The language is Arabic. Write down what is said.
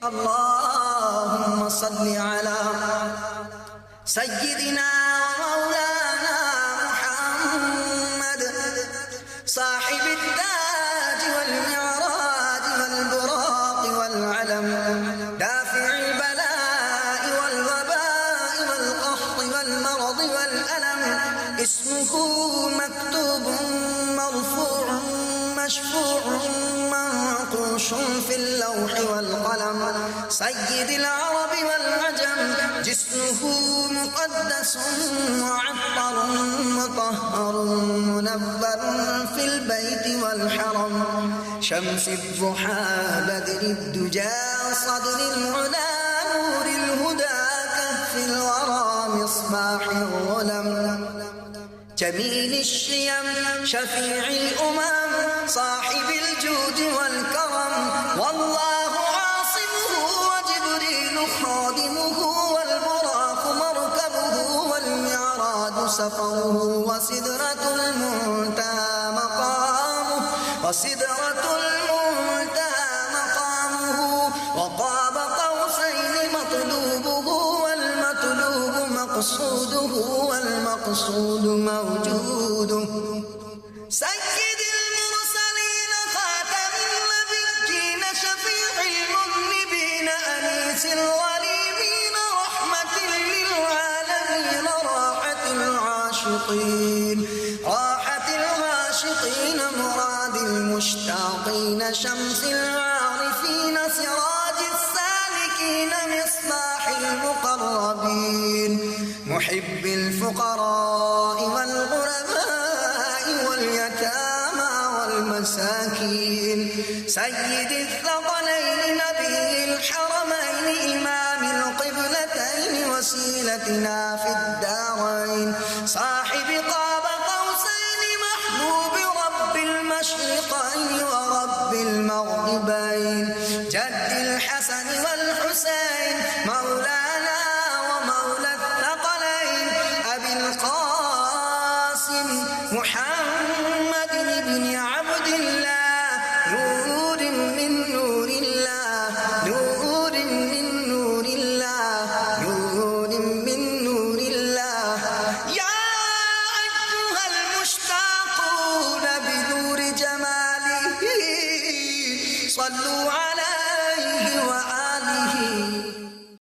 اللهم صل على سيدنا ومولانا محمد صاحب التاج والمعراج والبراق والعلم دافع البلاء والوباء والقحط والمرض والألم اسمه مكتوب مرفوع مشفوع منقوش في اللوح والقلم سيد العرب والعجم جسمه مقدس معطر مطهر منبر في البيت والحرم شمس الضحى بدر الدجى صدر العلا نور الهدى كهف الورى مصباح الظلم جميل الشيم شفيع الأمم صاحب الجود والكرم والله عاصمه وجبريل خادمه والبراق مركبه والمعراج سفره وسدرة المنتهى مقامه وقاب قوسين مطلوبه والمطلوب مقصوده والمقصود موجوده سيد المرسلين خاتم النبيين شفيع المذنبين أنيس الغريبين رحمة للعالمين راحة العاشقين مراد المشتاقين شمس العارفين سراج السالكين مصباح المقربين محب الفقراء والغرباء واليتامى والمساكين سيد الثقلين نبي الحرمين إمام القبلتين وسيلتنا في الدارين صاحب قاب قوسين محبوب رب المشرقين ورب المغربين جد الحسن والحسين مولانا ومولى الثقلين أبي القاسم محمد بن